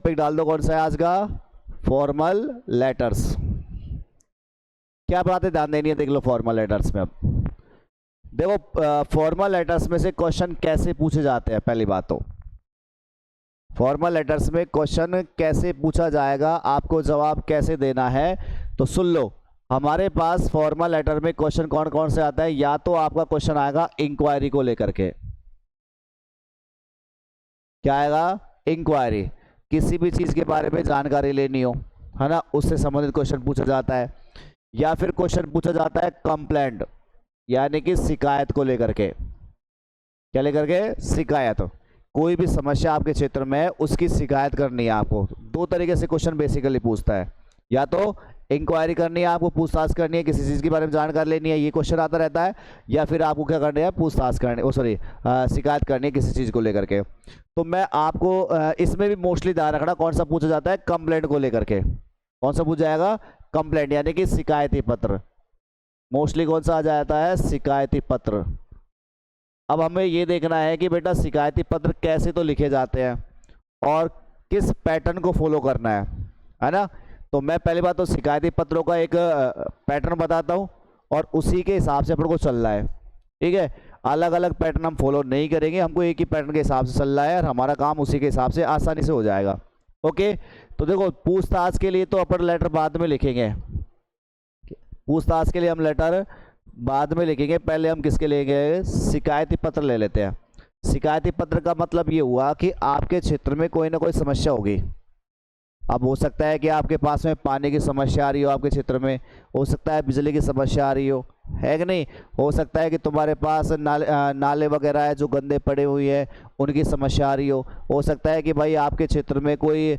Topic डाल दो, कौन सा है आज का? Formal letters. क्या बातें ध्यान देनी है, देख लो फॉर्मल लेटर्स में। अब देखो फॉर्मल लेटर्स में से क्वेश्चन कैसे पूछे जाते हैं। पहली बात तो फॉर्मल लेटर्स में क्वेश्चन कैसे पूछा जाएगा, आपको जवाब कैसे देना है, तो सुन लो। हमारे पास फॉर्मल लेटर में क्वेश्चन कौन कौन से आता है। या तो आपका क्वेश्चन आएगा इंक्वायरी को लेकर के। क्या आएगा? इंक्वायरी, किसी भी चीज के बारे में जानकारी लेनी हो, है ना, उससे संबंधित क्वेश्चन पूछा जाता है। या फिर क्वेश्चन पूछा जाता है कंप्लेंट, यानी कि शिकायत को लेकर के। क्या लेकर के? शिकायत। कोई भी समस्या आपके क्षेत्र में है, उसकी शिकायत करनी है आपको। दो तरीके से क्वेश्चन बेसिकली पूछता है। या तो इंक्वायरी करनी है, आपको पूछताछ करनी है, किसी चीज़ के बारे में जानकारी लेनी है, ये क्वेश्चन आता रहता है। या फिर आपको क्या करना है? पूछताछ करनी, शिकायत करनी है किसी चीज़ को लेकर के। तो मैं आपको इसमें भी मोस्टली ध्यान रखना कौन सा पूछा जाता है, कंप्लेंट को लेकर के। कौन सा पूछा जाएगा? कंप्लेंट, यानी कि शिकायती पत्र। मोस्टली कौन सा आ जाता है? शिकायती पत्र। अब हमें ये देखना है कि बेटा शिकायती पत्र कैसे तो लिखे जाते हैं और किस पैटर्न को फॉलो करना है ना। तो मैं पहली बात तो शिकायती पत्रों का एक पैटर्न बताता हूँ और उसी के हिसाब से अपन को चलना है। ठीक है, अलग अलग पैटर्न हम फॉलो नहीं करेंगे, हमको एक ही पैटर्न के हिसाब से चलना है और हमारा काम उसी के हिसाब से आसानी से हो जाएगा। ओके, तो देखो पूछताछ के लिए तो अपन लेटर बाद में लिखेंगे। पूछताछ के लिए हम लेटर बाद में लिखेंगे, पहले हम किसके लेंगे? शिकायती पत्र ले लेते हैं। शिकायती पत्र का मतलब ये हुआ कि आपके क्षेत्र में कोई ना कोई समस्या होगी। अब हो सकता है कि आपके पास में पानी की समस्या आ रही हो, आपके क्षेत्र में हो सकता है बिजली की समस्या आ रही हो, है कि नहीं। हो सकता है कि तुम्हारे पास नाले वगैरह है जो गंदे पड़े हुए हैं, उनकी समस्या आ रही हो सकता है कि भाई आपके क्षेत्र में कोई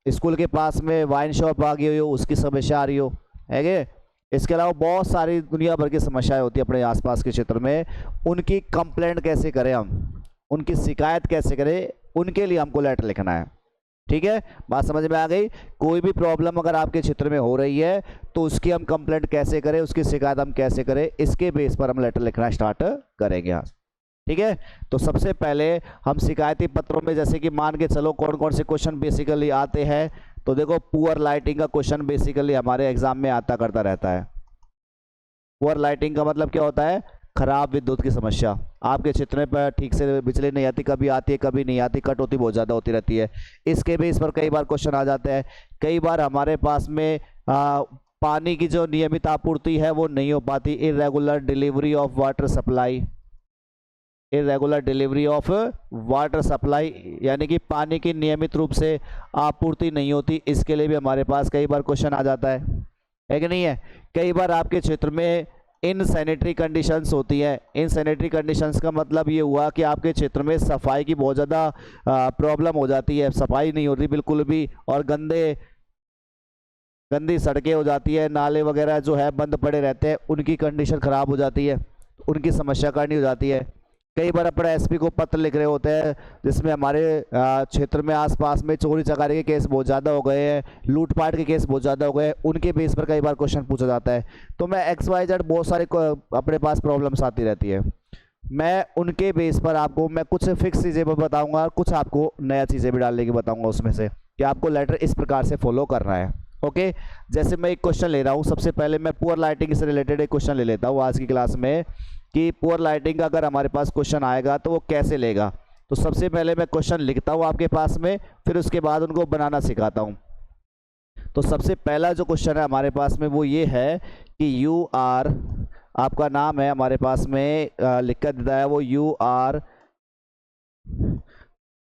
स्कूल के पास में वाइन शॉप आ गई हो, उसकी समस्या आ रही हो, है कि। इसके अलावा बहुत सारी दुनिया भर की समस्याएं होती है अपने आसपास के क्षेत्र में। उनकी कंप्लेंट कैसे करें हम, उनकी शिकायत कैसे करें, उनके लिए हमको लेटर लिखना है। ठीक है, बात समझ में आ गई। कोई भी प्रॉब्लम अगर आपके क्षेत्र में हो रही है तो उसकी हम कंप्लेंट कैसे करें, उसकी शिकायत हम कैसे करें, इसके बेस पर हम लेटर लिखना स्टार्ट करेंगे आज। ठीक है, तो सबसे पहले हम शिकायती पत्रों में जैसे कि मान के चलो कौन कौन से क्वेश्चन बेसिकली आते हैं। तो देखो पुअर लाइटिंग का क्वेश्चन बेसिकली हमारे एग्जाम में आता करता रहता है। पुअर लाइटिंग का मतलब क्या होता है? खराब विद्युत की समस्या। आपके क्षेत्र में ठीक से बिजली नहीं आती, कभी आती है कभी नहीं आती, कट होती बहुत ज़्यादा होती रहती है। इसके बेस पर कई बार क्वेश्चन आ जाते हैं। कई बार हमारे पास में पानी की जो नियमित आपूर्ति है वो नहीं हो पाती। Irregular delivery of water supply, irregular delivery of water supply, यानी कि पानी की नियमित रूप से आपूर्ति नहीं होती। इसके लिए भी हमारे पास कई बार क्वेश्चन आ जाता है कि नहीं है। कई बार आपके क्षेत्र में इन सैनिटरी कंडीशंस होती है। इन सैनिटरी कंडीशंस का मतलब ये हुआ कि आपके क्षेत्र में सफाई की बहुत ज़्यादा प्रॉब्लम हो जाती है, सफाई नहीं होती बिल्कुल भी, और गंदी सड़कें हो जाती है, नाले वगैरह जो है बंद पड़े रहते हैं, उनकी कंडीशन ख़राब हो जाती है, उनकी समस्या करनी हो जाती है। कई बार अपने एसपी को पत्र लिख रहे होते हैं जिसमें हमारे क्षेत्र में आसपास में चोरी चकारी के केस बहुत ज़्यादा हो गए हैं, लूटपाट के केस बहुत ज़्यादा हो गए हैं, उनके बेस पर कई बार क्वेश्चन पूछा जाता है। तो मैं XYZ बहुत सारे अपने पास प्रॉब्लम्स आती रहती है, मैं उनके बेस पर आपको मैं कुछ फिक्स चीज़ें भी बताऊँगा, कुछ आपको नया चीज़ें भी डालने की बताऊँगा उसमें से, कि आपको लेटर इस प्रकार से फॉलो करना है। ओके, जैसे मैं एक क्वेश्चन ले रहा हूँ, सबसे पहले मैं पुअर लाइटिंग से रिलेटेड एक क्वेश्चन ले लेता हूँ आज की क्लास में, कि पुअर लाइटिंग का अगर हमारे पास क्वेश्चन आएगा तो वो कैसे लेगा। तो सबसे पहले मैं क्वेश्चन लिखता हूँ आपके पास में, फिर उसके बाद उनको बनाना सिखाता हूँ। तो सबसे पहला जो क्वेश्चन है हमारे पास में वो ये है कि यू आर, आपका नाम है हमारे पास में लिख कर दिया है वो यू आर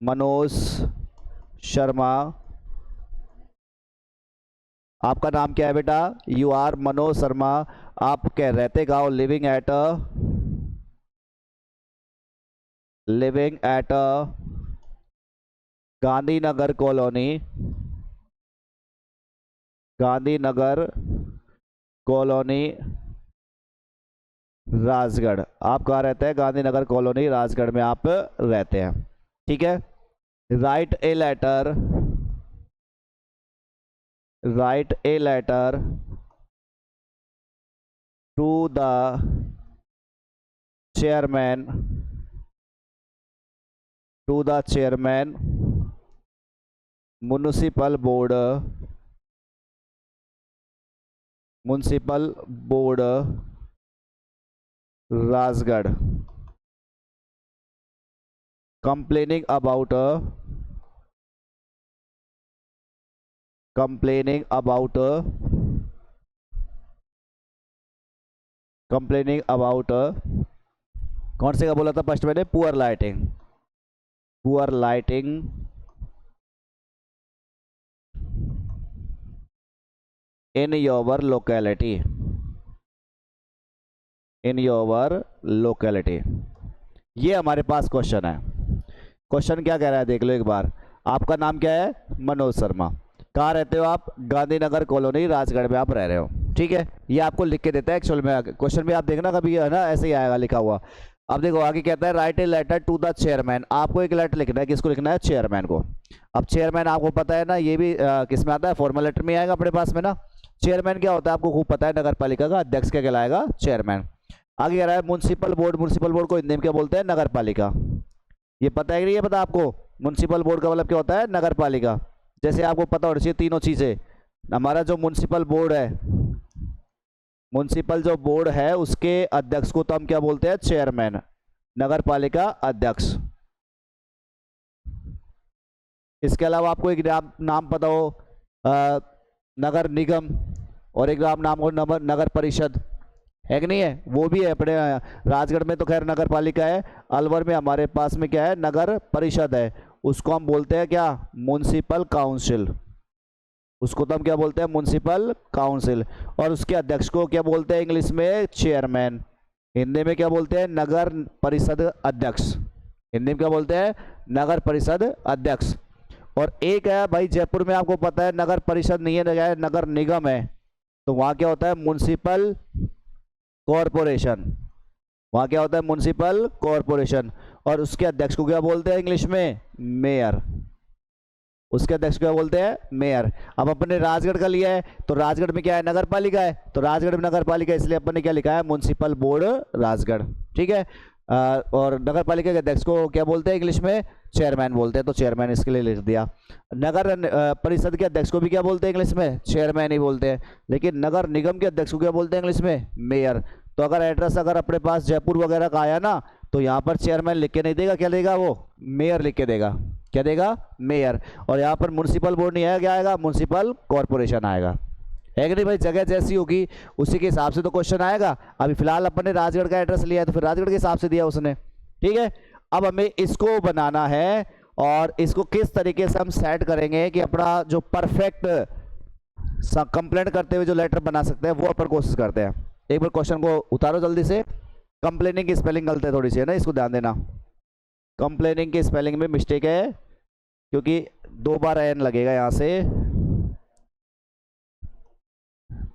मनोज शर्मा। आपका नाम क्या है बेटा? You are Manoj Sharma. आप क्या रहते गाँव, living at Gandhinagar colony, Gandhinagar colony Rajgarh. आप कहाँ रहते हैं? गांधीनगर कॉलोनी राजगढ़ में आप रहते हैं। ठीक है, write a letter, write a letter to the chairman, to the chairman municipal board, municipal board Rajgarh complaining about complaining about complaining about कौन से का बोला था फर्स्ट मैंने, poor lighting, poor lighting in your locality, in your locality. ये हमारे पास question है। Question क्या कह रहा है देख लो एक बार। आपका नाम क्या है? मनोज शर्मा। कहाँ रहते हो आप? गांधीनगर कॉलोनी राजगढ़ में आप रह रहे हो, ठीक है। ये आपको लिख के देता है एक्चुअल में, क्वेश्चन भी आप देखना कभी, है ना, ऐसे ही आएगा लिखा हुआ। अब देखो आगे कहता है write a letter to the chairman. आपको एक लेटर लिखना है, किसको लिखना है? चेयरमैन को। अब चेयरमैन आपको पता है ना, ये भी किस में आता है? फॉर्मल लेटर में आएगा अपने पास में ना। चेयरमैन क्या होता है आपको खूब पता है, नगर पालिका का अध्यक्ष क्या कहलाएगा? चेयरमैन। आगे कह रहा है म्युनिसिपल बोर्ड, म्युनिसिपल बोर्ड को हिंदी में क्या बोलते हैं? नगर पालिका। ये पता है कि नहीं? ये पता आपको म्युनिसिपल बोर्ड का मतलब क्या होता है? नगर पालिका। जैसे आपको पता होना चाहिए तीनों चीजें। हमारा जो म्युनिसिपल बोर्ड है, म्युनिसिपल जो बोर्ड है उसके अध्यक्ष को तो हम क्या बोलते हैं? चेयरमैन, नगर पालिका अध्यक्ष। इसके अलावा आपको एक नाम पता हो, नगर निगम, और एक नाम हो नगर परिषद, है कि नहीं है? वो भी है अपने राजगढ़ में तो खैर नगर पालिका है, अलवर में हमारे पास में क्या है? नगर परिषद है। उसको हम बोलते हैं क्या? Municipal council. उसको तो हम क्या बोलते हैं? Municipal council. और उसके अध्यक्ष को क्या बोलते हैं इंग्लिश में? चेयरमैन। हिंदी में क्या बोलते हैं? नगर परिषद अध्यक्ष। हिंदी में क्या बोलते हैं? नगर परिषद अध्यक्ष। और एक है भाई जयपुर में, आपको पता है नगर परिषद नहीं है, नगर निगम है। तो वहां क्या होता है? Municipal corporation. वहां क्या होता है? Municipal corporation. और उसके अध्यक्ष को क्या बोलते हैं इंग्लिश में? मेयर। उसके अध्यक्ष क्या बोलते हैं? मेयर। अब अपने राजगढ़ का लिया है, तो राजगढ़ में क्या है? नगर पालिका है, तो राजगढ़ में नगर पालिका, इसलिए अपन ने क्या लिखा है? म्युनिसिपल बोर्ड राजगढ़, ठीक है। और नगर पालिका के अध्यक्ष को क्या बोलते हैं इंग्लिश में? चेयरमैन बोलते हैं, तो चेयरमैन इसके लिए लिख दिया। नगर परिषद के अध्यक्ष को भी क्या बोलते हैं इंग्लिश में? चेयरमैन ही बोलते हैं। लेकिन नगर निगम के अध्यक्ष को क्या बोलते हैं इंग्लिश में? मेयर। तो अगर एड्रेस अगर अपने पास जयपुर वगैरह का आया ना, तो यहाँ पर चेयरमैन लिख के नहीं देगा, क्या देगा वो? मेयर लिख के देगा। क्या देगा? मेयर। और यहाँ पर म्युनिसिपल बोर्ड नहीं आएगा, क्या आएगा? म्युनिसिपल कॉर्पोरेशन आएगा, है कि नहीं भाई? जगह जैसी होगी उसी के हिसाब से तो क्वेश्चन आएगा। अभी फिलहाल अपन ने राजगढ़ का एड्रेस लिया है, तो फिर राजगढ़ के हिसाब से दिया उसने, ठीक है। अब हमें इसको बनाना है, और इसको किस तरीके से हम सेट करेंगे कि अपना जो परफेक्ट कंप्लेंट करते हुए जो लेटर बना सकते हैं, वो अपन कोशिश करते हैं। एक बार क्वेश्चन को उतारो जल्दी से। कंप्लेनिंग की स्पेलिंग गलत है थोड़ी सी, है ना, इसको ध्यान देना। कंप्लेनिंग की स्पेलिंग में मिस्टेक है, क्योंकि 2 बार एन लगेगा यहां से।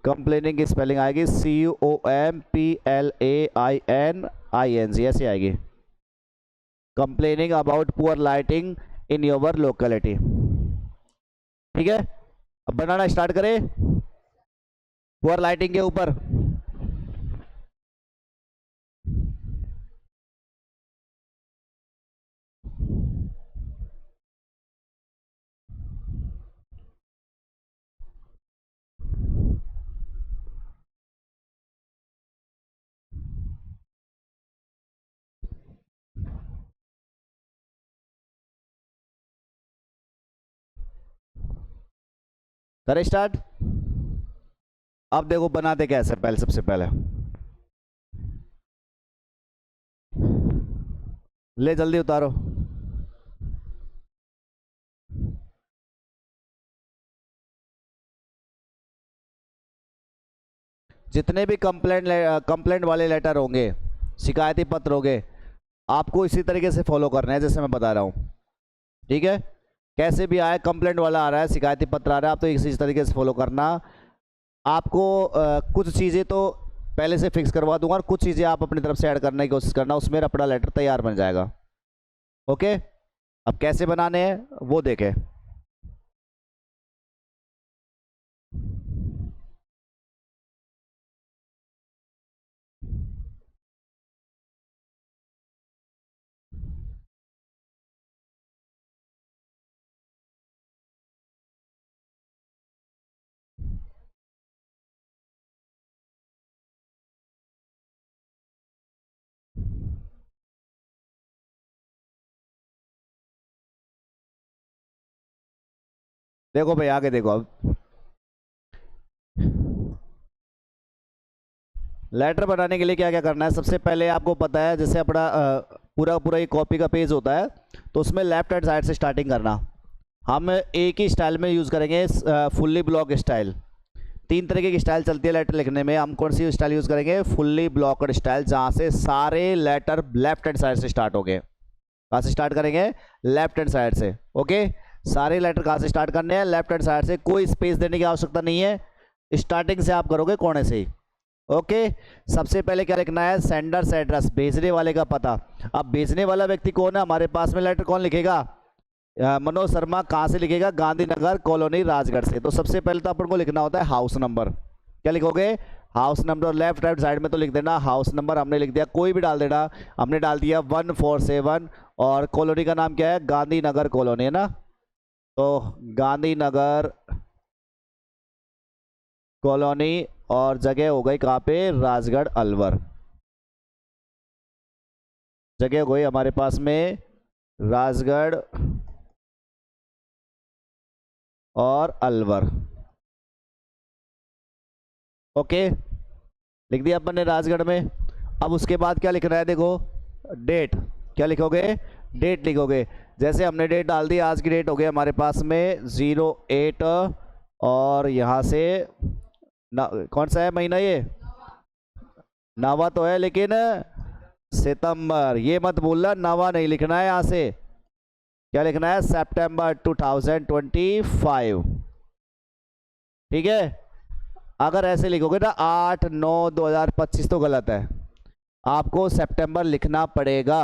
कंप्लेनिंग की स्पेलिंग आएगी COMPLAINING, ऐसे आएगी। Complaining about poor lighting in your locality, ठीक है। अब बनाना स्टार्ट करें पुअर लाइटिंग के ऊपर। करें स्टार्ट। अब देखो बनाते कैसे, पहले सबसे पहले ले जल्दी उतारो। जितने भी कंप्लेंट वाले लेटर होंगे, शिकायती पत्र होंगे, आपको इसी तरीके से फॉलो करना है जैसे मैं बता रहा हूँ, ठीक है। कैसे भी आए, कंप्लेंट वाला आ रहा है, शिकायती पत्र आ रहा है, आप तो इसी तरीके से फॉलो करना। आपको कुछ चीज़ें तो पहले से फिक्स करवा दूंगा, और कुछ चीज़ें आप अपनी तरफ से ऐड करने की कोशिश करना, उसमें अपना लेटर तैयार बन जाएगा। ओके, अब कैसे बनाने हैं वो देखें। देखो भाई आगे देखो अब, लेटर बनाने के लिए क्या क्या करना है। सबसे पहले आपको पता है जैसे अपना पूरा पूरा ये कॉपी का पेज होता है, तो उसमें लेफ्ट हैंड साइड से स्टार्टिंग करना। हम एक ही स्टाइल में यूज़ करेंगे, फुल्ली ब्लॉक स्टाइल। तीन तरीके की स्टाइल चलती है लेटर लिखने में, हम कौन सी स्टाइल यूज़ करेंगे, फुल्ली ब्लॉकड स्टाइल, जहाँ से सारे लेटर लेफ्ट हैंड साइड से स्टार्ट हो गए। कहाँ से स्टार्ट करेंगे, लेफ्ट हैंड साइड से। ओके, सारे लेटर कहाँ से स्टार्ट करने हैं, लेफ्ट हैंड साइड से, कोई स्पेस देने की आवश्यकता नहीं है, स्टार्टिंग से आप करोगे कोने से ही। ओके, सबसे पहले क्या लिखना है, सेंडर्स एड्रेस, भेजने वाले का पता। अब भेजने वाला व्यक्ति कौन है, हमारे पास में लेटर कौन लिखेगा, मनोज शर्मा। कहाँ से लिखेगा, गांधीनगर कॉलोनी राजगढ़ से। तो सबसे पहले तो अपन को लिखना होता है हाउस नंबर। क्या लिखोगे, house number. Left right side में तो लिख देना हाउस नंबर, हमने लिख दिया, कोई भी डाल देना। हमने डाल दिया 147, और कॉलोनी का नाम क्या है, गांधीनगर कॉलोनी है ना, तो गांधीनगर कॉलोनी, और जगह हो गई कहाँ पे, राजगढ़ अलवर। जगह हो गई हमारे पास में राजगढ़ और अलवर। ओके, लिख दिया अपन ने राजगढ़ में। अब उसके बाद क्या लिखना है, देखो डेट। क्या लिखोगे, डेट लिखोगे। जैसे हमने डेट डाल दी, आज की डेट हो गई हमारे पास में 08, और यहाँ से कौन सा है महीना, ये नवा तो है लेकिन सितंबर, ये मत बोलना, नवा नहीं लिखना है यहाँ से। क्या लिखना है, सितंबर 2025। ठीक है, अगर ऐसे लिखोगे ना 8/9/2025 तो गलत है, आपको सितंबर लिखना पड़ेगा,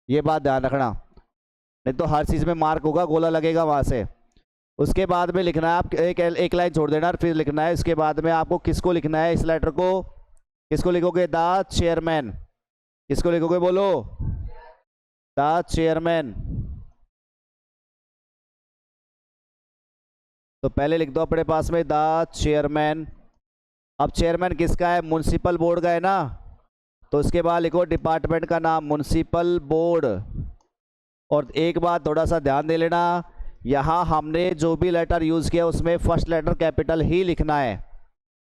ये बात ध्यान रखना, नहीं तो हर चीज़ में मार्क होगा, गोला लगेगा वहाँ से। उसके बाद में लिखना है, आप एक लाइन छोड़ देना और फिर लिखना है। इसके बाद में आपको किसको लिखना है, इस लेटर को किसको लिखोगे, द चेयरमैन। किसको लिखोगे, बोलो, द चेयरमैन। तो पहले लिख दो अपने पास में द चेयरमैन। अब चेयरमैन किसका है, म्युनिसिपल बोर्ड का है ना, तो उसके बाद लिखो डिपार्टमेंट का नाम म्युनिसिपल बोर्ड। और एक बात थोड़ा सा ध्यान दे लेना, यहाँ हमने जो भी लेटर यूज़ किया उसमें फर्स्ट लेटर कैपिटल ही लिखना है।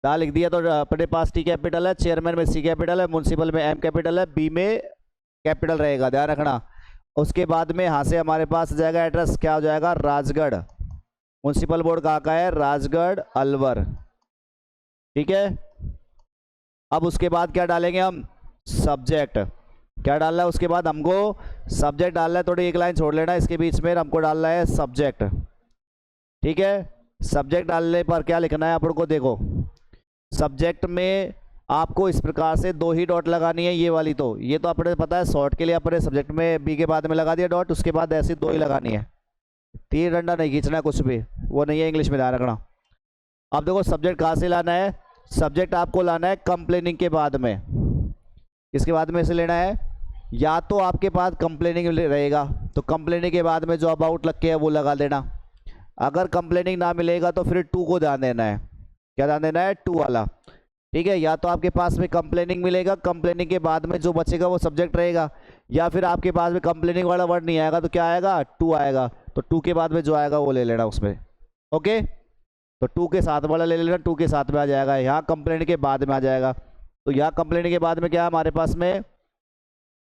दा लिख दिया तो अपने पास टी कैपिटल है, चेयरमैन में सी कैपिटल है, म्युनिसिपल में एम कैपिटल है, बी में कैपिटल रहेगा, ध्यान रखना। उसके बाद में यहाँ से हमारे पास जाएगा एड्रेस, क्या हो जाएगा, राजगढ़। म्युनिसिपल बोर्ड कहाँ का है, राजगढ़ अलवर। ठीक है, अब उसके बाद क्या डालेंगे हम, सब्जेक्ट। क्या डालना है उसके बाद, हमको सब्जेक्ट डालना है। थोड़ी एक लाइन छोड़ लेना इसके बीच में, हमको डालना है सब्जेक्ट। ठीक है, सब्जेक्ट डालने पर क्या लिखना है अपन को, देखो सब्जेक्ट में आपको इस प्रकार से 2 ही डॉट लगानी है, ये वाली तो ये तो अपने पता है, शॉर्ट के लिए अपने सब्जेक्ट में बी के बाद में लगा दिया डॉट, उसके बाद ऐसी 2 ही लगानी है, तीर डंडा नहीं खींचना, कुछ भी वो नहीं है, इंग्लिश में ध्यान रखना। अब देखो सब्जेक्ट कहाँ से लाना है, सब्जेक्ट आपको लाना है कंप्लेनिंग के बाद में। इसके बाद में से लेना है, या तो आपके पास कंप्लेनिंग रहेगा तो कंप्लेनिंग के बाद में जो अबाउट लग के है वो लगा देना। अगर कंप्लेनिंग ना मिलेगा तो फिर 2 को ध्यान देना है। क्या ध्यान देना है, 2 वाला। ठीक है, या तो आपके पास में कंप्लेनिंग मिलेगा, कंप्लेनिंग के बाद में जो बचेगा वो सब्जेक्ट रहेगा, या फिर आपके पास में कंप्लेनिंग वाला वर्ड नहीं आएगा तो क्या आएगा, 2 आएगा, तो 2 के बाद में जो आएगा वो ले लेना उसमें। ओके, तो 2 के साथ वाला ले लेना, 2 के साथ में आ जाएगा, यहाँ कंप्लेंट के बाद में आ जाएगा। तो यहाँ कंप्लेंट के बाद में क्या है हमारे पास में,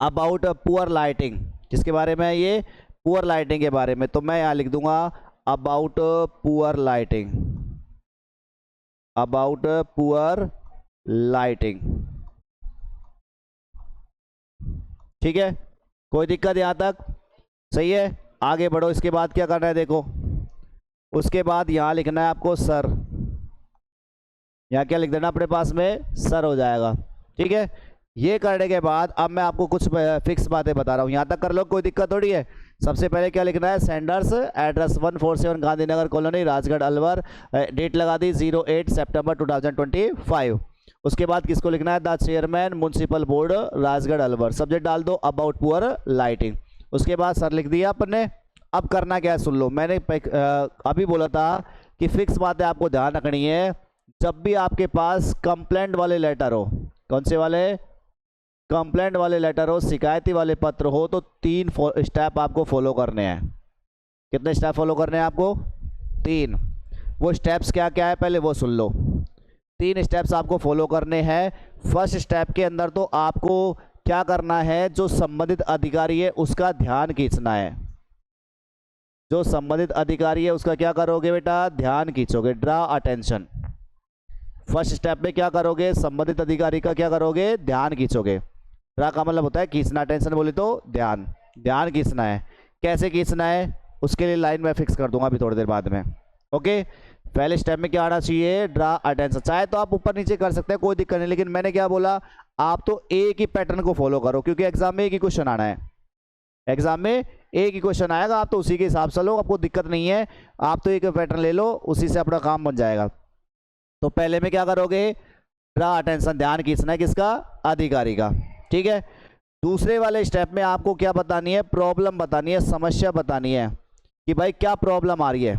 अबाउट पुअर लाइटिंग। किसके बारे में है ये, पुअर लाइटिंग के बारे में। तो मैं यहाँ लिख दूंगा about poor lighting, about poor lighting. ठीक है, कोई दिक्कत यहाँ तक, सही है। आगे बढ़ो, इसके बाद क्या करना है, देखो उसके बाद यहाँ लिखना है आपको सर। यहाँ क्या लिख देना अपने पास में, सर हो जाएगा। ठीक है, ये करने के बाद अब मैं आपको कुछ फिक्स बातें बता रहा हूँ, यहाँ तक कर लो, कोई दिक्कत थोड़ी है। सबसे पहले क्या लिखना है, sender's address 147 Gandhinagar colony Rajgarh Alwar, date लगा दी 08 सितंबर 2025। उसके बाद किसको लिखना है, the chairman municipal board Rajgarh Alwar. Subject डाल दो अबाउट पुअर लाइटिंग। उसके बाद सर लिख दिया अपन ने। अब करना क्या है, सुन लो, मैंने अभी बोला था कि फिक्स बातें आपको ध्यान रखनी है। जब भी आपके पास कंप्लेंट वाले लेटर हो, कौन से वाले, कंप्लेंट वाले लेटर हो, शिकायती वाले पत्र हो, तो 3 स्टेप आपको फॉलो करने हैं। कितने स्टेप फॉलो करने हैं आपको, 3। वो स्टेप्स क्या क्या है पहले वो सुन लो। 3 स्टेप्स आपको फॉलो करने हैं। फर्स्ट स्टेप के अंदर तो आपको क्या करना है, जो संबंधित अधिकारी है उसका ध्यान खींचना है। जो संबंधित अधिकारी है उसका क्या करोगे बेटा, ध्यान खींचोगे, ड्रा अटेंशन। फर्स्ट स्टेप में क्या करोगे, संबंधित अधिकारी का क्या करोगे, ध्यान खींचोगे। ड्रा का मतलब होता है खींचना, टेंशन बोले तो ध्यान, ध्यान खींचना है। कैसे खींचना है उसके लिए लाइन में फिक्स कर दूंगा अभी थोड़ी देर बाद में। ओके, पहले स्टेप में क्या आना चाहिए, ड्रा अटेंशन। चाहे तो आप ऊपर नीचे कर सकते हैं, कोई दिक्कत नहीं, लेकिन मैंने क्या बोला, आप तो एक ही पैटर्न को फॉलो करो, क्योंकि एग्जाम में एक ही क्वेश्चन आना है। एग्जाम में एक ही क्वेश्चन आएगा, आप तो उसी के हिसाब से लो, आपको दिक्कत नहीं है। आप तो एक पैटर्न ले लो, उसी से अपना काम बन जाएगा। तो पहले में क्या करोगे, ड्रा अटेंशन, ध्यान खींचना है किसका, अधिकारी का। ठीक है, दूसरे वाले स्टेप में आपको क्या बतानी है, प्रॉब्लम बतानी है, समस्या बतानी है कि भाई क्या प्रॉब्लम आ रही है,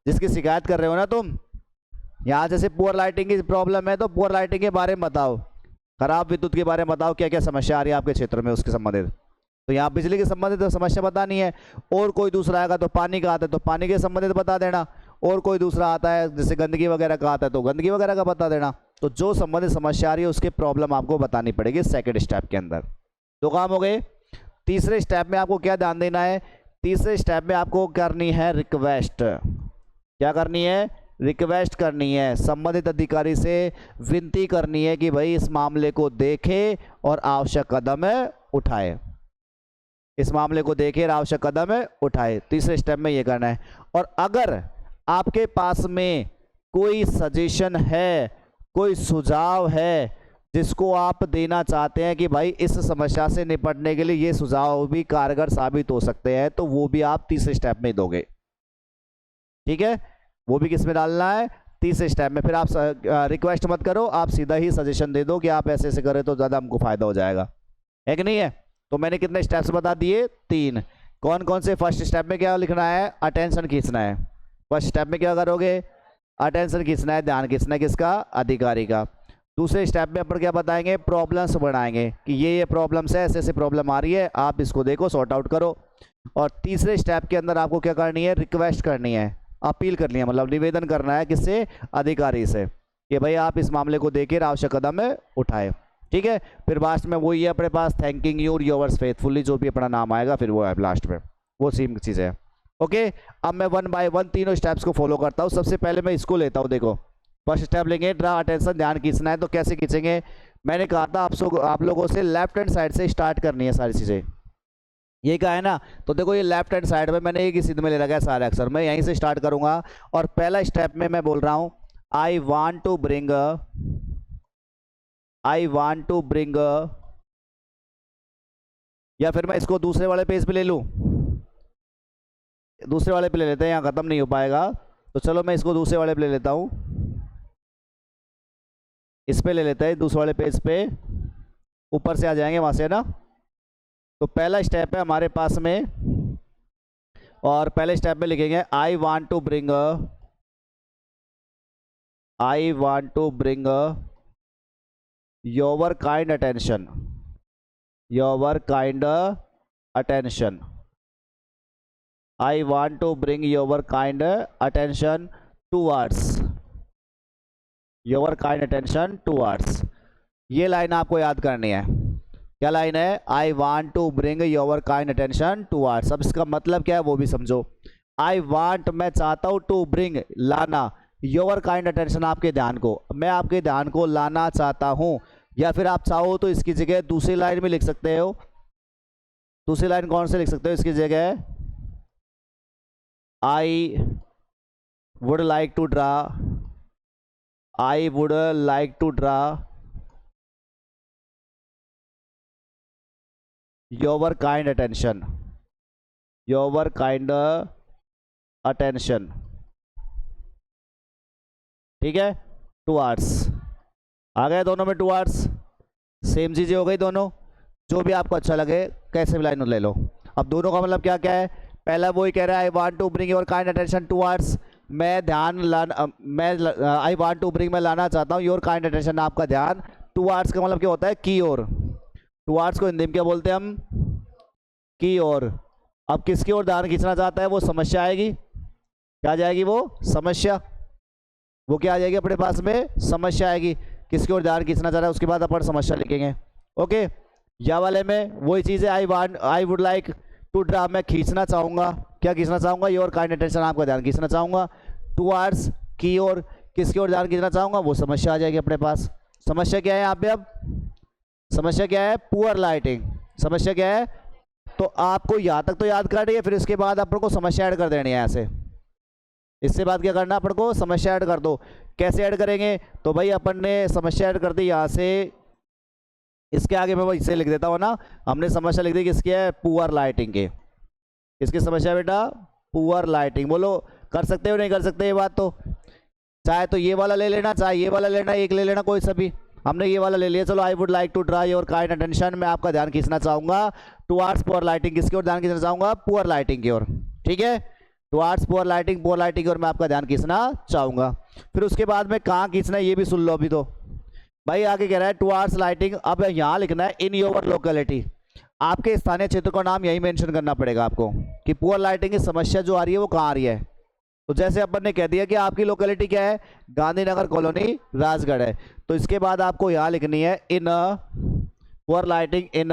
जिसकी शिकायत कर रहे हो ना तुम। यहाँ जैसे पुअर लाइटिंग की प्रॉब्लम है तो पुअर लाइटिंग के बारे में बताओ, खराब विद्युत के बारे में बताओ, क्या क्या समस्या आ रही है आपके क्षेत्र में उसके संबंधित। तो यहाँ बिजली के संबंधित तो समस्या बतानी है। और कोई दूसरा आएगा तो पानी का आता है तो पानी के संबंधित बता देना। और कोई दूसरा आता है जैसे गंदगी वगैरह का आता है तो गंदगी वगैरह का बता देना। तो जो संबंधित समस्या आ रही है उसके प्रॉब्लम आपको बतानी पड़ेगी सेकेंड स्टेप के अंदर। दो काम हो गए। तीसरे स्टेप में आपको क्या ध्यान देना है, तीसरे स्टेप में आपको करनी है रिक्वेस्ट। क्या करनी है, रिक्वेस्ट करनी है, संबंधित अधिकारी से विनती करनी है कि भाई इस मामले को देखे और आवश्यक कदम उठाए, इस मामले को देखे और आवश्यक कदम उठाए। तीसरे स्टेप में ये करना है। और अगर आपके पास में कोई सजेशन है, कोई सुझाव है जिसको आप देना चाहते हैं कि भाई इस समस्या से निपटने के लिए ये सुझाव भी कारगर साबित हो सकते हैं, तो वो भी आप तीसरे स्टेप में दोगे। ठीक है, वो भी किस में डालना है, तीसरे स्टेप में। फिर आप रिक्वेस्ट मत करो, आप सीधा ही सजेशन दे दो कि आप ऐसे ऐसे करें तो ज़्यादा हमको फायदा हो जाएगा, है कि नहीं है। तो मैंने कितने स्टेप्स बता दिए, 3। कौन कौन से, फर्स्ट स्टेप में क्या लिखना है, अटेंशन खींचना है। फर्स्ट स्टेप में क्या करोगे, अटेंशन खींचना है, ध्यान खींचना है किसका, अधिकारी का। दूसरे स्टेप में अपन क्या बताएंगे, प्रॉब्लम्स बढ़ाएंगे कि ये प्रॉब्लम्स है, ऐसे ऐसे प्रॉब्लम आ रही है, आप इसको देखो, सॉर्ट आउट करो। और तीसरे स्टेप के अंदर आपको क्या करनी है, रिक्वेस्ट करनी है, अपील करनी है, मतलब निवेदन करना है किससे, अधिकारी से, कि भाई आप इस मामले को देखिए, आवश्यक कदम उठाए। ठीक है, फिर लास्ट में वही है अपने पास, थैंकिंग यू योवर्स फेथफुली, जो भी अपना नाम आएगा फिर वो है लास्ट में, वो सेम चीज़ है। ओके, अब मैं 1 बाय 1 तीनों स्टेप्स को फॉलो करता हूँ। सबसे पहले मैं इसको लेता हूँ। देखो, फर्स्ट स्टेप लेंगे, ड्रा अटेंशन, ध्यान खींचना है। तो कैसे खींचेंगे, मैंने कहा था आप लोगों से लेफ्ट हैंड साइड से स्टार्ट करनी है सारी चीज़ें, ये कहा है ना। तो देखो ये लेफ्ट हैंड साइड में मैंने एक ही सीध में ले रखा है सारे अक्षर, मैं यहीं से स्टार्ट करूंगा। और पहला स्टेप में मैं बोल रहा हूँ, आई वांट टू ब्रिंग, या फिर मैं इसको दूसरे वाले पेज पे ले लूँ, दूसरे वाले पे ले लेते हैं, यहाँ ख़त्म नहीं हो पाएगा। तो चलो मैं इसको दूसरे वाले पे ले लेता हूँ, इस पे ले लेते हैं, दूसरे वाले पेज पे, ऊपर से आ जाएंगे वहाँ से ना। तो पहला स्टेप है हमारे पास में, और पहले स्टेप में लिखेंगे I want to bring your kind attention, I want to bring your kind attention towards, ये लाइन आपको याद करनी है। क्या लाइन है, I want to bring your kind attention towards। अब इसका मतलब क्या है वो भी समझो। I want, मैं चाहता हूँ, to bring, लाना, your kind attention, आपके ध्यान को, मैं आपके ध्यान को लाना चाहता हूँ। या फिर आप चाहो तो इसकी जगह दूसरी लाइन में लिख सकते हो। दूसरी लाइन कौन से लिख सकते हो इसकी जगह, I would like to draw your kind attention, ठीक है, towards, आ गए दोनों में towards, सेम चीजें हो गई दोनों। जो भी आपको अच्छा लगे कैसे भी लाइन ले लो। अब दोनों का मतलब क्या क्या है, पहला वही कह रहा है I want to bring your kind attention towards, मैं ध्यान लाना, आई वांट टू ब्रिंग, मैं लाना चाहता हूँ, योर काइंड अटेंशन, आपका ध्यान, टुवर्ड्स का मतलब क्या होता है, की ओर। टुवर्ड्स को हिंदी में क्या बोलते हैं हम, की ओर। अब किसकी ओर ध्यान खींचना चाहता है, वो समस्या आएगी, क्या आ जाएगी वो समस्या, वो क्या आ जाएगी अपने पास में समस्या आएगी, किसकी ओर ध्यान खींचना चाह रहा है उसके बाद अपन समस्या लिखेंगे। ओके, या वाले में वही चीज़ है, I would like to draw, मैं खींचना चाहूँगा, क्या खींचना चाहूँगा, योर काइंड अटेंशन, आपका ध्यान खींचना चाहूँगा, टुवर्ड्स की ओर, किसकी ओर ध्यान खींचना चाहूँगा, वो समस्या आ जाएगी अपने पास। समस्या क्या है यहाँ पे, अब समस्या क्या है, पुअर लाइटिंग, समस्या क्या है, तो आपको यहाँ तक तो याद करनी है, फिर इसके बाद अपन को समस्या ऐड कर देनी है ऐसे, इससे बाद क्या करना अपन को, समस्या ऐड कर दो। कैसे ऐड करेंगे, तो भाई अपन ने समस्या ऐड कर दी यहाँ से, इसके आगे मैं इसे लिख देता हूँ ना, हमने समस्या लिख दी किसकी है, पुअर लाइटिंग के, इसकी समस्या बेटा पुअर लाइटिंग। बोलो कर सकते हो नहीं कर सकते ये बात, तो चाहे तो ये वाला ले लेना, चाहे ये वाला लेना, एक ले लेना कोई सभी, हमने ये वाला ले लिया। चलो, I would like to draw your kind attention, मैं आपका ध्यान खींचना चाहूंगा टुवर्ड्स पुअर लाइटिंग, किसकी ओर ध्यान खींचना चाहूंगा, पुअर लाइटिंग की ओर, ठीक है, टुवर्ड्स पुअर लाइटिंग की ओर मैं आपका ध्यान खींचना चाहूंगा। फिर उसके बाद में कहाँ खींचना है ये भी सुन लो अभी, तो भाई आगे कह रहा है टुवर्ड्स लाइटिंग, अब यहाँ लिखना है इन योर लोकेलिटी, आपके स्थानीय क्षेत्र का नाम यही मेंशन करना पड़ेगा आपको कि पुअर लाइटिंग की समस्या जो आ रही है वो कहाँ आ रही है। तो जैसे अपन ने कह दिया कि आपकी लोकेलिटी क्या है, गांधीनगर कॉलोनी राजगढ़ है, तो इसके बाद आपको यहाँ लिखनी है in poor lighting in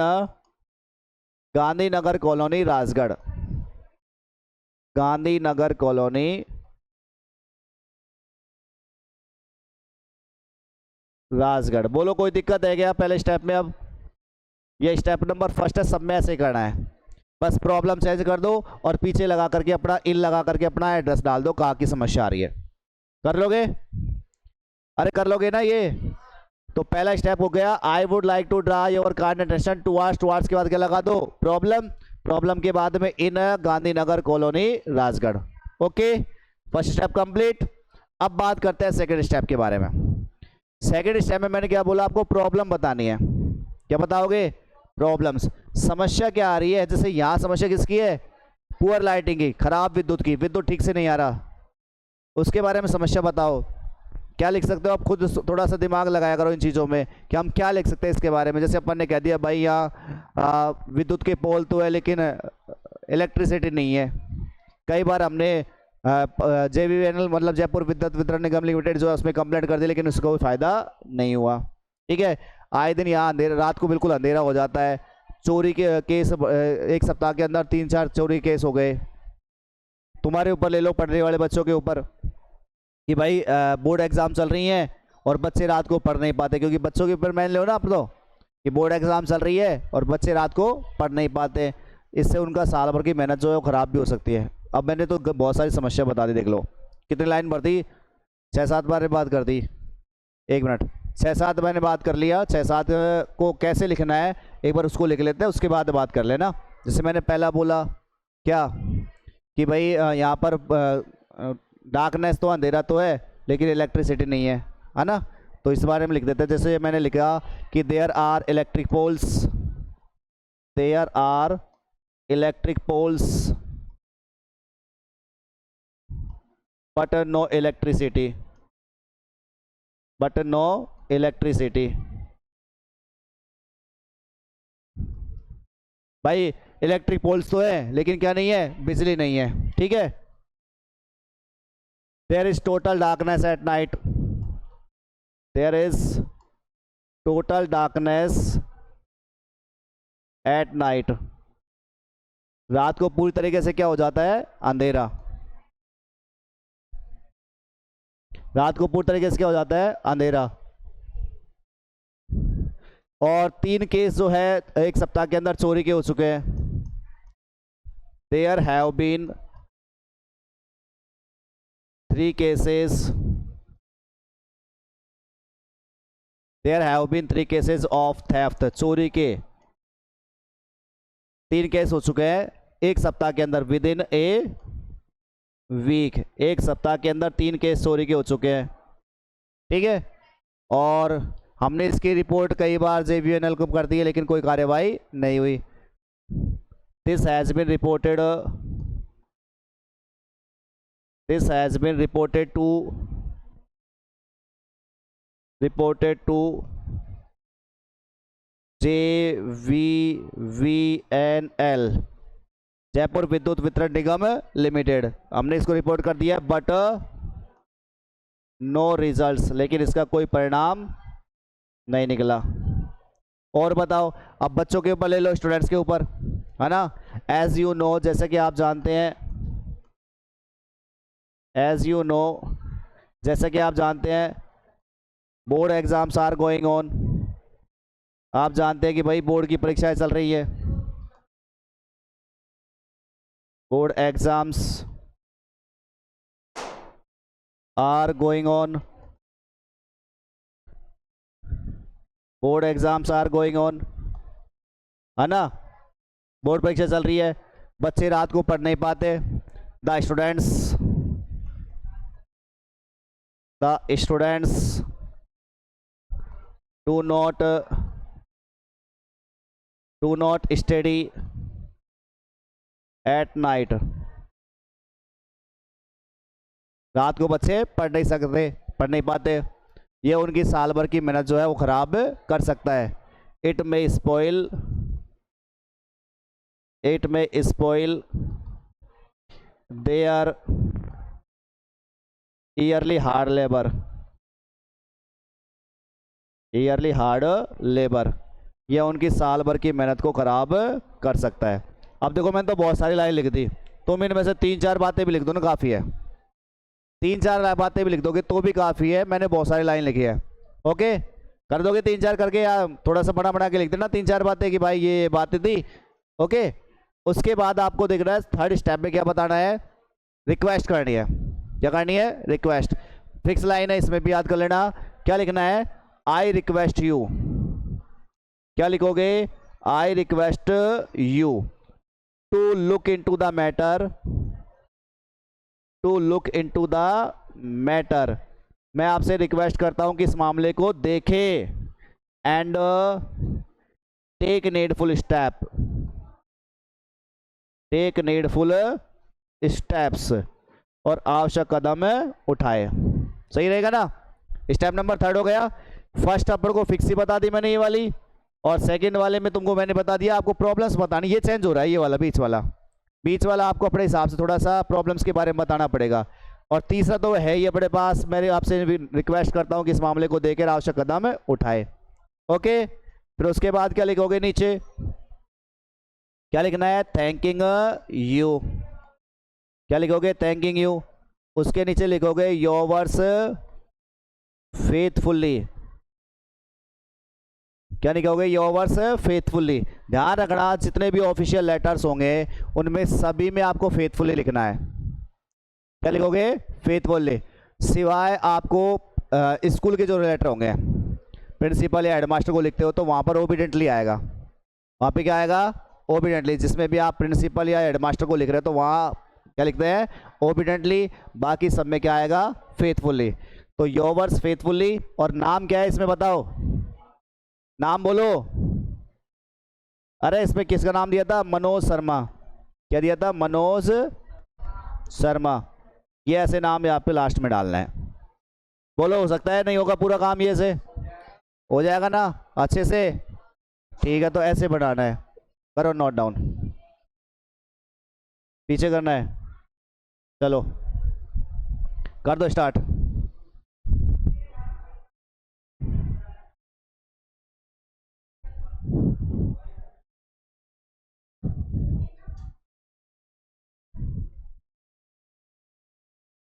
Gandhinagar colony Rajgarh, Gandhinagar colony Rajgarh. बोलो कोई दिक्कत है क्या पहले स्टेप में, अब ये स्टेप नंबर फर्स्ट है, सब में ऐसे करना है, बस प्रॉब्लम चेंज कर दो और पीछे लगा करके अपना इन लगा करके अपना एड्रेस डाल दो, कहाँ की समस्या आ रही है, कर लोगे, अरे कर लोगे ना ये। तो पहला स्टेप हो गया, I would like to draw your kind attention towards के बाद क्या लगा दो, प्रॉब्लम के बाद में in Gandhinagar colony Rajgarh. Okay, first step complete. अब बात करते हैं सेकंड स्टेप के बारे में। सेकंड स्टेप में मैंने क्या बोला, आपको प्रॉब्लम बतानी है, क्या बताओगे, प्रॉब्लम्स, समस्या क्या आ रही है, जैसे यहाँ समस्या किसकी है, पुअर लाइटिंग की, खराब विद्युत की, विद्युत ठीक से नहीं आ रहा, उसके बारे में समस्या बताओ। क्या लिख सकते हो आप, खुद थोड़ा सा दिमाग लगाया करो इन चीज़ों में कि हम क्या लिख सकते हैं इसके बारे में। जैसे अपन ने कह दिया भाई यहाँ विद्युत के पोल तो है लेकिन इलेक्ट्रिसिटी नहीं है, कई बार हमने JVNL मतलब जयपुर विद्युत वितरण निगम लिमिटेड जो है उसमें कंप्लेंट कर दी, लेकिन उसका कोई फायदा नहीं हुआ, ठीक है। आए दिन यहाँ अंधेरा, रात को बिल्कुल अंधेरा हो जाता है, चोरी के केस एक सप्ताह के अंदर 3-4 चोरी केस हो गए, तुम्हारे ऊपर ले लो, पढ़ने वाले बच्चों के ऊपर, कि भाई बोर्ड एग्जाम चल रही हैं और बच्चे रात को पढ़ नहीं पाते, क्योंकि बच्चों के ऊपर मान लो ना आप तो कि बोर्ड एग्जाम चल रही है और बच्चे रात को पढ़ नहीं पाते, इससे उनका साल भर की मेहनत जो है वो ख़राब भी हो सकती है। अब मैंने तो बहुत सारी समस्या बता दी, देख लो कितनी लाइन भर दी, 6-7 बार बात कर दी, 1 मिनट, 6-7 मैंने बात कर लिया, 6-7 को कैसे लिखना है एक बार उसको लिख लेते हैं, उसके बाद बात कर लेना। जैसे मैंने पहला बोला क्या कि भाई यहाँ पर डार्कनेस तो अंधेरा तो है लेकिन इलेक्ट्रिसिटी नहीं है ना, तो इस बारे में लिख देते हैं। जैसे मैंने लिखा कि there are electric poles but no electricity, भाई इलेक्ट्रिक पोल्स तो है लेकिन क्या नहीं है, बिजली नहीं है, ठीक है। There is total darkness at night, there is total darkness at night, रात को पूरी तरीके से क्या हो जाता है, अंधेरा, रात को पूरी तरीके से क्या हो जाता है, अंधेरा। और 3 केस जो है एक सप्ताह के अंदर चोरी के हो चुके हैं, there have been 3 cases, there have been 3 cases of theft, चोरी के 3 केस हो चुके हैं एक सप्ताह के अंदर, विद इन ए वीक, एक सप्ताह के अंदर 3 केस चोरी के हो चुके हैं, ठीक है। और हमने इसकी रिपोर्ट कई बार JVNL को कर दी है लेकिन कोई कार्यवाही नहीं हुई। This has been reported to JVVNL, Jaipur विद्युत वितरण निगम लिमिटेड, हमने इसको रिपोर्ट कर दिया बट नो रिजल्ट्स, लेकिन इसका कोई परिणाम नहीं निकला। और बताओ, अब बच्चों के ऊपर ले लो, स्टूडेंट्स के ऊपर, है ना। एज यू नो, जैसे कि आप जानते हैं, एज यू नो, जैसे कि आप जानते हैं, board exams are going on. आप जानते हैं कि भाई बोर्ड की परीक्षाएं चल रही है, board exams are going on, board exams are going on, है ना। बोर्ड परीक्षा चल रही है, बच्चे रात को पढ़ नहीं पाते। The students do not study eight night. रात को बच्चे पढ़ नहीं सकते, पढ़ नहीं पाते। ये उनकी साल भर की मेहनत जो है वो खराब कर सकता है। It may spoil their yearly hard labour, यह उनकी साल भर की मेहनत को खराब कर सकता है। अब देखो, मैंने तो बहुत सारी लाइन लिख दी, तुम इनमें से 3-4 बातें भी लिख दो ना, काफ़ी है। 3-4 बातें भी लिख दोगे तो भी काफ़ी है, मैंने बहुत सारी लाइन लिखी है। ओके, कर दोगे 3-4 करके, या थोड़ा सा बना के लिख देना 3-4 बातें कि भाई ये बातें थी। ओके, उसके बाद आपको देख रहा है थर्ड स्टेप में क्या बताना है, रिक्वेस्ट करनी है। क्या करनी है? रिक्वेस्ट। फिक्स लाइन है, इसमें भी याद कर लेना। क्या लिखना है? I request you. क्या लिखोगे? I request you to look into the matter, मैं आपसे रिक्वेस्ट करता हूं कि इस मामले को देखे। एंड टेक नीडफुल स्टेप्स, और आवश्यक कदम उठाए। सही रहेगा ना? स्टेप नंबर 3 हो गया। फर्स्ट नंबर को फिक्स ही बता दी मैंने, ये वाली, और सेकंड वाले में तुमको मैंने बता दिया आपको प्रॉब्लम्स बतानी। ये चेंज हो रहा है, ये वाला बीच वाला आपको अपने हिसाब से थोड़ा सा प्रॉब्लम्स के बारे में बताना पड़ेगा। और तीसरा तो है ही अपने पास, मैं आपसे रिक्वेस्ट करता हूं कि इस मामले को देकर आवश्यक कदम उठाए। ओके, फिर उसके बाद क्या लिखोगे? नीचे क्या लिखना है? Thanking you. क्या लिखोगे? Thanking you. उसके नीचे लिखोगे योवर्स फेथफुली। क्या लिखोगे? Yours faithfully. ध्यान रखना, जितने भी ऑफिशियल लेटर्स होंगे उनमें सभी में आपको फेथफुली लिखना है। क्या लिखोगे? फेथफुली। सिवाय आपको स्कूल के जो लेटर होंगे, प्रिंसिपल या हेडमास्टर को लिखते हो तो वहां पर ओबीडेंटली आएगा। वहां पे क्या आएगा? ओबीडेंटली। जिसमें भी आप प्रिंसिपल या हेडमास्टर को लिख रहे हो तो वहां क्या लिखते हैं? ओबीडेंटली। बाकी सब में क्या आएगा? फेथफुली। तो योवर्स फेथफुली। और नाम क्या है इसमें बताओ? नाम बोलो। अरे इसमें किसका नाम दिया था? मनोज शर्मा। क्या दिया था? मनोज शर्मा। ये ऐसे नाम यहाँ पे लास्ट में डालना है। बोलो, हो सकता है नहीं होगा पूरा काम, ये से हो जाएगा ना अच्छे से? ठीक है, तो ऐसे बनाना है। करो नोट डाउन, पीछे करना है। चलो कर दो स्टार्ट।